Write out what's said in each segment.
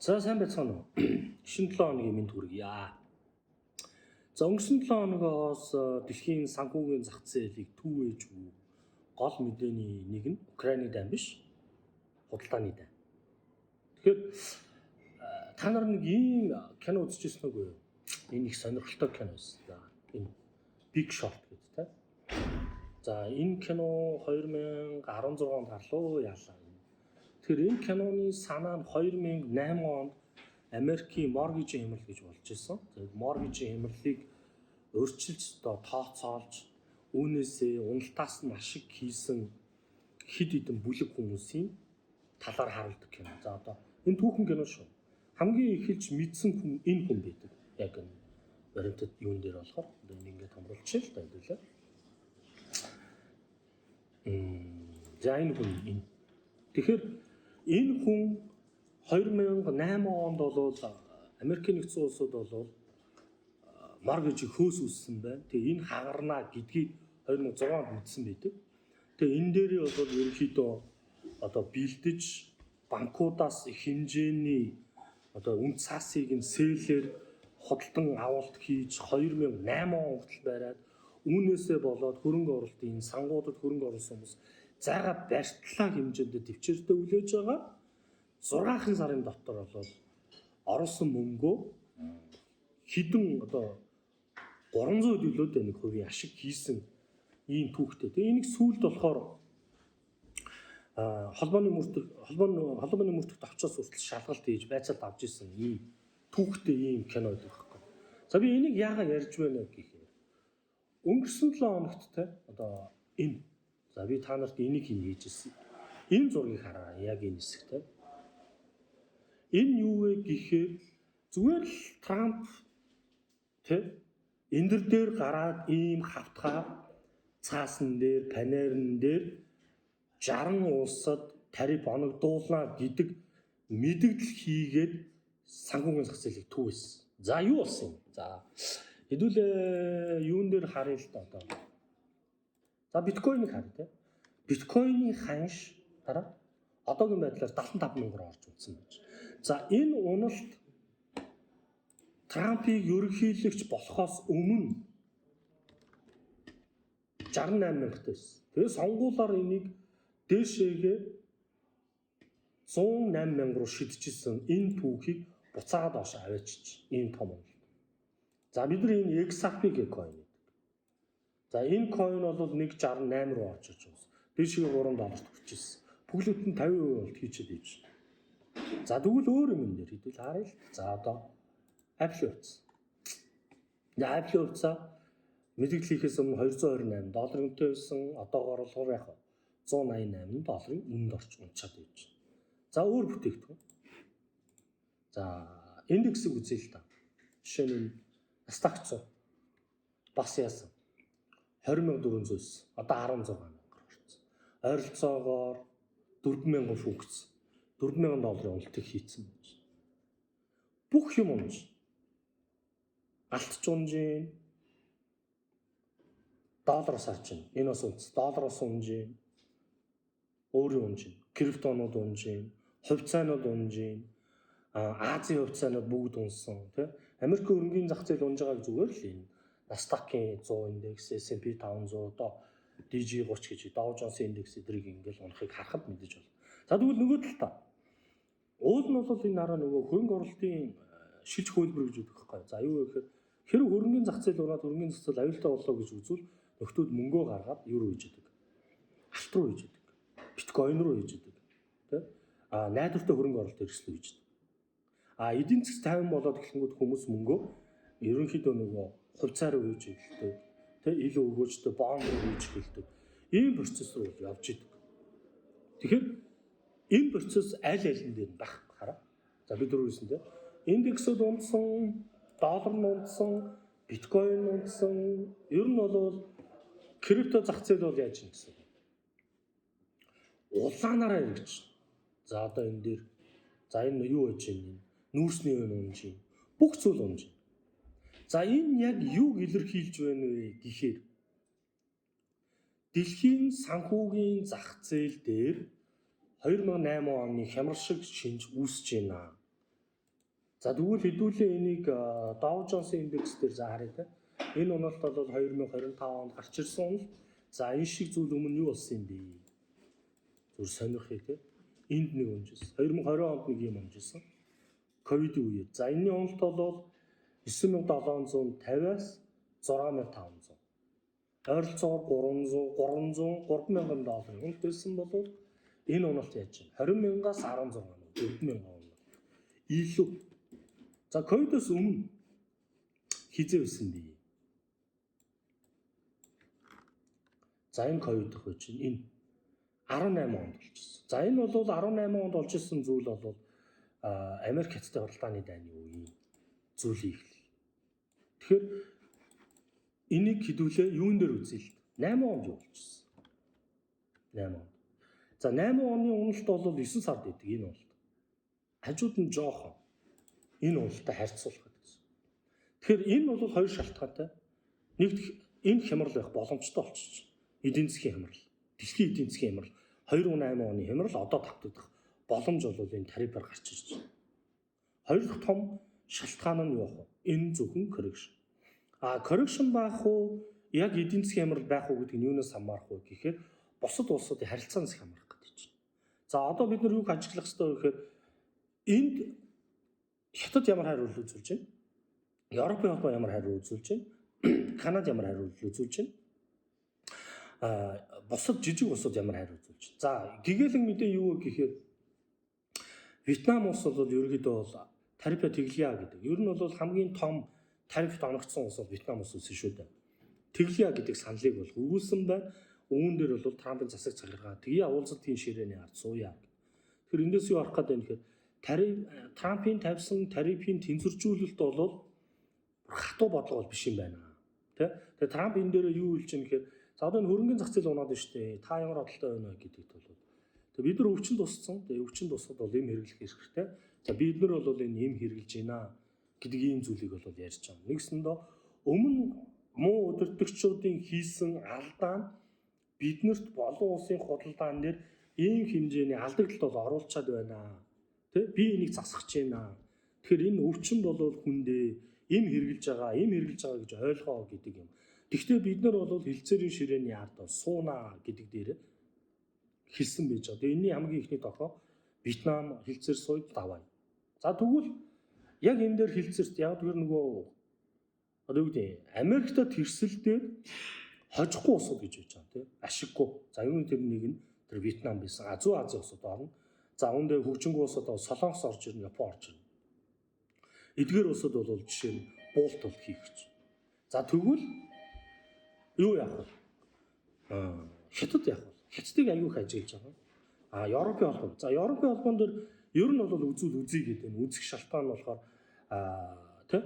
За сайн байцгаана уу? Шинэ 7 хоногийн мэнд хүргье. За өнгөрсөн 7 хоногоос дэлхийн санхүүгийн зах зээлийг түүээж буй гол мэдээний нэг нь Украины дайн биш, худалдааны дайн. Тэгэхээр та нар нэг ийм кино үзчихсэн үгүй юу? Энэ их сонирхолтой кино байсан. За энэ Big Short гэдэг тийм. За энэ кино 2016 онд гарлуу яалаа. Тэгэхээр энэ киноны санаа нь 2008 онд Америкийн моргижийн хямрал гэж болж ирсэн. Тэгээд моргижийн хямралыг өөрчилж тооцоолж үүнээсээ уналтаас нь ашиг хийсэн хэд хэдэн бүлэг хүмүүсийн талаар харуулдаг кино. За одоо энэ түүхэн кино шүү. Хамгийн эхэлж мэдсэн хүн энэ хүн байдаг. Яг энэ баримтад юун дээр болохоор одоо энэ ингээд хамруулчих л байлаа. За энэ хүн энэ. Тэгэхээр энэ хүн 2008 онд бол Америкийн нэгдсэн улсууд бол моргижийг хөөс үүссэн байна. Тэгээ энэ хагарна гэдгийг 2006 онд мэдсэн байдаг. Тэгээ энэ дээр бол ерөнхийдөө одоо бэлдэж банкудаас их хэмжээний одоо үн цаасыг нь сэлээр худалдан авалт хийж 2008 он хүртэл бариад үүнээсээ болоод хөрөнгө оруулалтын сангуудад хөрөнгө оруулсан хүмүүс зайгаа барьтлаа хэмжээнд төвчээртэй үлээж байгаа. 6 сарын дотор бол оруулсан мөнгөө хэдэн одоо 300 төлөөд нэг хувийн ашиг хийсэн ийм түүхтэй. Тэгээ энийг сүүлд болохоор холбооны мөртөгт авчраас хүртэл шалгалт хийж байцаалт авч ирсэн ийм түүхтэй ийм кино байдаг байхгүй. За би энийг яагаад ярьж байна гэхээр өнгөрсөн 7 хоногт те одоо энэ за би та нарт энийг хийжсэн. Энэ зургийг хараа яг энэ хэсэгтэй. Энэ юу вэ гэхээр зүгээр л Трамп тэ эндэр дээр гараад ийм хавтгаа цаасан дээр панерн дээр 60 улсад тариф оногдуулна гэдэг мэдэгдэл хийгээд санхүүгийн зах зээлийг түүсэн. За юу болсон юм? За хэдүүлээ юун дээр харъя л та одоо. За биткойныг харъя те. Биткойны ханш дараа одоогийн байдлаар 75 мянгаар орж утсан байж. За энэ уналт Трампыг ерөнхийлөгч болохоос өмнө 68 мянгат байсан. Тэгээ сонгуулаар энийг дээшээгээ 108 мянга руу шидчихсэн энэ түүхийг буцаагаад доош аваачиж ийм том юм. За бид нар энэ XRP гэх coin гэдэг. За энэ coin бол 168 руу орж ирж байна. Дээшээ $3 хүрчихсэн. Бүглүүд нь 50% болт хийчихэд ийж. За тэгвэл өөр юм энэ дээр хэдүүл харъя л. За одоо Apple утас. Apple утасаа мэдээлэл хийхээс өмнө $228 үнэтэй байсан. Одоогоор бол яг $188 үнэнд унчаад байж. За өөр бүтээгдэхүүн. За индексийг үзье л та. Жишээ нь Nasdaq 100 бас яасан 20,400-с одоо 16 мянгаар орсон. Ойролцоогоор 4,000 функц $4,000 уналтыг хийцэн байж. Бүх юм унж. Алтч унжин. Доллараас авчин. Энэ бас үндэс доллараас унжин. Өөрийн унжин. Криптонууд унжин. Хувьцаанууд унжин. Азийн хувьцаанууд бүгд унсан, тий? Америкийн хөрөнгөний зах зээл унж байгааг зүгээр л энэ Nasdaq-ийн 100 индекс, S&P 500 одоо DG30 гэж Dow Jones индекс эдрийг ингээл унахыг харахад мэдэж байна. За тэгвэл нөгөө талаа. Уул нь бол энэ дараа нөгөө хөрөнгө оруулалтын шилж хөлбөр гэж үүдэг байхгүй. За юу вэ гэхээр хэрэв хөрөнгөний зах зээл ураад хөрөнгөний зах зээл аюултай боллоо гэж үзвэл нөхдүүд мөнгөө гаргаад юу руу хийж идэг? Алт руу хийж идэг. Биткойн руу хийж идэг. Тэ? Найдвартай хөрөнгө оруулалт хэрэгслүү хийж идэг. Эдийн засаг 50 болоод эхлэнгүүт хүмүүс мөнгөө ерөнхийдөө нөгөө хувьцаа руу хийж эхэлдэг. Тэ ил өгөөжтэй бонд руу хийж эхэлдэг. Ийм процесс руу явж идэг. Тэгэхээр энэ процесс аль алин дээр байх хараа. За бид түрүүсэн тэ индексүүд унтсан, доллар нь унтсан, биткойн унтсан. Ер нь бол крипто зах зээл бол яаж юм гэсэн. Улаанаараа хэрэгж. За одоо энэ дээр за энэ юу гэж юм? Нүүрсний үн унж юм. Бүх зүйл унж. За энэ яг юуг илэрхийлж байна вэ гэхээр дэлхийн санхүүгийн зах зээл дээр 2008 оны хямрал шиг шинж үүсэж байна. За тэгвэл хэдүүлээ энийг Dow Jones Index дээр за харъя те. Энэ уналт бол 2025 онд гарч ирсэн унал. За энэ шиг зүйл өмнө юу болсон юм бэ? Зүр сонирхъя те. Энд нэг унжсэн. 2020 онд нэг юм унжсэн. Ковидын үеэр. За энэний уналт бол 9750-аас 6500. Ойролцоогоор 300 $3,000 уналт байсан бол энэ уналт яаж байна? 20,000-аас 16,000 $4,000 уналт. Илүү. За ковидоос өмнө хизээ байсан бэ? За энэ ковид дэх чинь энэ 18 онд болчихсон. За энэ бол 18 онд болж исэн зүйл бол Америк хятадтай худалдааны дайны үеийн зүйлийг. Тэгэхээр энийг хэдүүлээ юун дээр үзье л 8 онд юу болчихсон. 8 онд. За 8 оны уналт бол 9 сард идэг энэ уналт. Хажууд нь жоохон энэ уналттай харьцуулах гэсэн. Тэгэхээр энэ бол хоёр шалтгаантай. Нэгд энэ хямрал байх боломжтой болчихсон. Эдийн засгийн хямрал, дэлхийн эдийн засгийн хямрал, 2008 оны хямрал одоо давтагдах боломж бол энэ тарифаар гарч ирж байна. Хоёр дахь том шалтгаан нь юу вэ? Энэ зөвхөн correction. Correction байх уу, яг эдийн засгийн хямрал байх уу гэдэг нь юунаас хамаарах вэ гэхээр бусад улсуудын харилцаанаас хамаарах гэдэг чинь. За одоо бид нар юг ажиглах хэрэгтэй вэ гэхээр энд Хятад ямар хариулт үзүүлж байна? Европын холбоо ямар хариулт үзүүлж байна? Канада ямар хариулт үзүүлж байна? Бусад жижиг улсууд ямар хариулт үзүүлж байна? За гэгээлэн мэдээ юу гэхээр Вьетнам улс бол ерөнхийдөө бол тарифа тэглэе гэдэг. Ер нь бол хамгийн том тарифт оногдсон улс бол Вьетнам улс шүү дээ. Тэглэе гэдэг саналыг бол өгүүлсэн байна. Үүн дээр бол Трампын засаг захиргаа тгий уулзалтын ширээний ард сууя. Тэгэхээр эндээс юу харах гээд байна гэхээр Трампын тавьсан тарифын тэнцвэржүүлэлт бол хатуу бодлого биш юм байна. Тэгээ Трамп энэ дээр юу хэлж байна гэхээр за одоо хөрөнгөний зах зээл унаад байна шүү дээ. Та ямар бодолтой байна вэ гэдэгт бол тэгээ бид нар өвчин тусцсан. Тэгээ өвчин тусахад бол юм хэрэглэх хэрэгтэй. За бид нар бол энэ юм хэрэглэж байна гэдэг ийм зүйлийг бол ярьж байгаа. Нэгсэндээ өмнө муу удирдагчдын хийсэн алдаа нь биднэрт болон улсын худалдаан дээр ийм хэмжээний алдагдлал бол оруулчаад байна. Тэ би энийг засах гэж байна. Тэгэхээр энэ өвчин бол хүндээ им хэрглэж байгаа гэж ойлгоо гэдэг юм. Гэхдээ бид нар бол хилцээрийн ширээний ард суунаа гэдэг дээр хэлсэн байж байгаа. Тэгээ энэний хамгийн ихний тохио Вьетнам хилцээр сууж даваа. За тэгвэл яг энэ дээр хилцээрт яг тэр нөгөө одоо юу гэдэг Америкт тэрсэлдээ хожихгүй усуд гэж байж байгаа тийм ашиггүй. За юуны тэр нэг нь тэр Вьетнам байсан. Зүүн Азийн усуд орно. За үүндээ хөгжингүү усуд Солонгос орж ирнэ, Япон орж ирнэ. Эдгээр усуд бол жишээ нь буулт бол хийх гэж. За тэгвэл юу яах вэ? Хятад яах вэ? Хятадыг аюух ажиллаж байгаа. Европын холбоо. За Европын холбоон дээр ер нь бол үзүүл үзье гэдэг нь үзэх шалтгаан нь болохоор тийм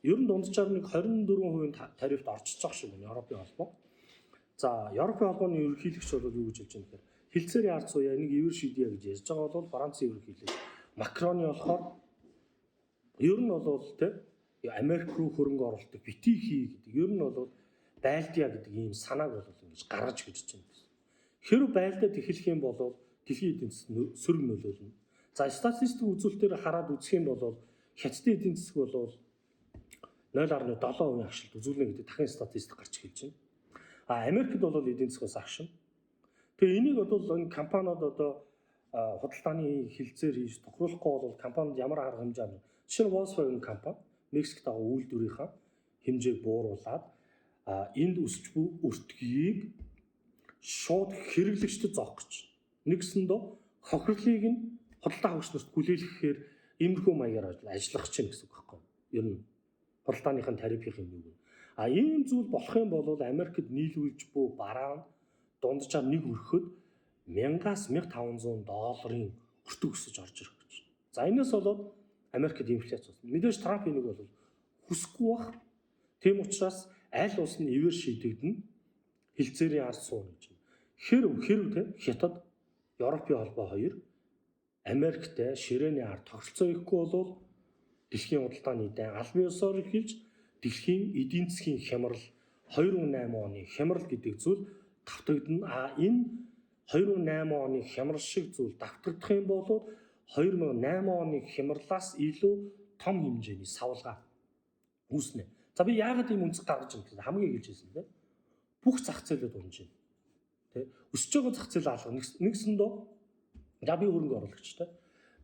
ер нь дунджаар нэг 24% тарифт орчиж байгаа шүү дээ Европын холбоо. За Европын холбооны ерөнхийлөгч бол юу гэж хэлж байгаа гэхээр хилцээрийн ард сууя нэг ивэр шийдье гэж ярьж байгаа бол Францын ерөнхийлөгч Макроны болохоор ер нь бол тийм Америк руу хөрөнгө оруулалт битгий хий гэдэг. Ер нь бол байлдъя гэдэг ийм санааг бол ингэж гаргаж ирж байна гэсэн. Хэрэв байлдаад эхлэх юм бол дэлхийн эдийн засаг сөрөг нөлөөлнө. За статистик үзүүлэлтээр хараад үзэх юм бол хятадын эдийн засаг бол 0.7% агшилт үзүүлнэ гэдэг дахин статистик гарч хэлж байна. Америкт бол эдийн засгаас агшин. Тэгээ энийг бол энэ компаниуд одоо худалдааны хилцээр хийж тохируулахгүй бол компанид ямар арга хэмжээ авах. Жишээ нь Volkswagen компани Мексикт байгаа үйлдвэрийнхаа хэмжээг бууруулад энд өсч буй өртгийг шууд хэрэглэгчдэд зоох гэж. Нэгсэндөө хохирлыг нь худалдаа авагчнаас хүлээлгэхээр иймэрхүү маягаар ажиллах чинь гэсэн үг байхгүй. Ер нь худалдааныхын тарифын юм уу. Ийм зүйл болох юм бол Америкт нийлүүлж буй бараа нь дунджаар нэг өрхөд 1000-аас $1,500 өртөг өсөж орж ирэх гэж. За энэс болоод Америкт инфляц болсон. Мэдээж Трамп энийг бол хүсэхгүй баг. Тийм учраас аль улс нь ивэр шийдэгдэн хилцээрийн ард суун гэж. Хэрв те Хятад, Европын холбоо хоёр Америктэй ширээний ард тогтолцоо хийхгүй бол дэлхийн худалдааны дан албан ёсоор эхэлж дэлхийн эдийн засгийн хямрал 2008 оны хямрал гэдэг зүйл давтагдана. Энэ 2008 оны хямрал шиг зүйл давтагдах юм бол 2008 оны хямралаас илүү том хэмжээний савлгаа үүснэ. За би яагаад ийм үнцэг гаргаж ирэх вэ? Хамгийн эхэлж хэлсэн тийм. Бүх зах зээлүүд унж байна. Тэ? Өсөж байгаа зах зээл алга нэгсэндөө за би хөрөнгө оруулагчтай.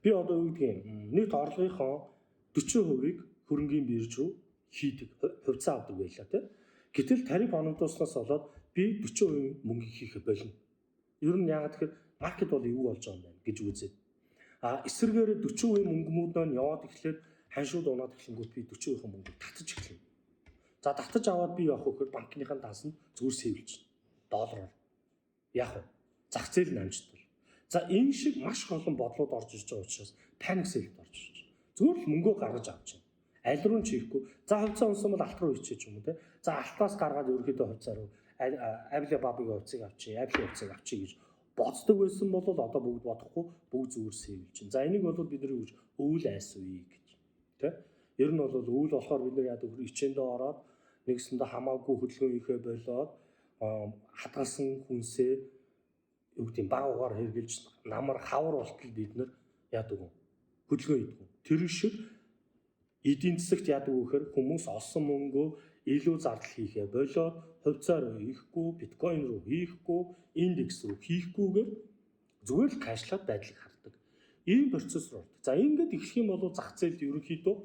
Би одоо юу гэдгийг нийт орлогынхоо 40%-ийг хөрөнгийн бирж рүү хийдэг, хувьцаа авдаг байлаа тийм. Гэтэл тариф оногдуулснаас болоод би 40% мөнгө хийхэ болно. Ер нь яагаад тэгэхээр маркет бол эвгүй болж байгаа юм байна гэж үзээд. Эсвэргээр 40% мөнгөмүүд нь яваад эхлээд ханшууд унаад эхлэнгүүт би 40% мөнгө татаж эхлэв. За татаж аваад би явах гэхээр банкныхаа тасанд зүгээр сэвэлж доллараар. Яг уу зах зээл нь амжилттай. За энэ шиг маш олон бодлууд орж ирж байгаа учраас паник селд орж ирж байна. Зүгээр л мөнгөө гаргаж авч байна. Аль руу ч хийхгүй. За хувьцаа унсан бол алт руу ичээж юм уу те. За алтаас гаргаад ерөөхдөө хувьцаа руу Alibaba-гийн хувьцааг авчи, Apple хувьцааг авчи гэж боддог байсан бол одоо бүгд бодохгүй, бүгд зүгээр сэвэлж байна. За энийг бол бидний үгж өвөл айс үе гэж те. Ер нь бол өвөл болохоор бид нар яадаг ичээндээ ороод нэгсэндээ хамаагүй хөдөлгөөн хийхэ болоод хадгалсан хүнсээ юу гэдэг нь баг угаар хэрглэж намар хавар болтол бид нар яадаг вэ? Хөдөлгөөн хийдэг. Тэр шиг эдийн засагт яадаг вэ гэхээр хүмүүс олсон мөнгөө илүү зардал хийхэ болоод хувьцаа руу хийхгүй, биткойн руу хийхгүй, индекс руу хийхгүйгээр зүгээр л кашлаад байдлыг хардаг. Ийм процесс руу ордог. За ингээд эхлэх юм бол зах зээлд ерөнхийдөө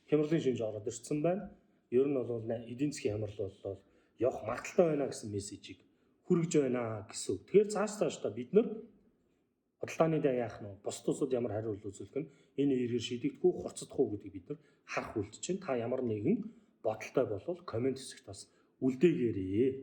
хямралын шинж ороод ирсэн байна. Ер нь бол эдийн засгийн хямрал бол явах магадaltaй байна гэсэн мессежийг хүргэж байна гэсэн үг. Тэгэхээр цаашдаа бид нар худалдааны дай яах нь бус тусууд ямар хариулт үзүүлэх нь энэ эргээр шийдэгдэх үү, хуцдах уу гэдгийг бид нар харах үлдэж байна. Та ямар нэгэн бодолтой болвол комент хэсэгт бас үлдээгээрэй.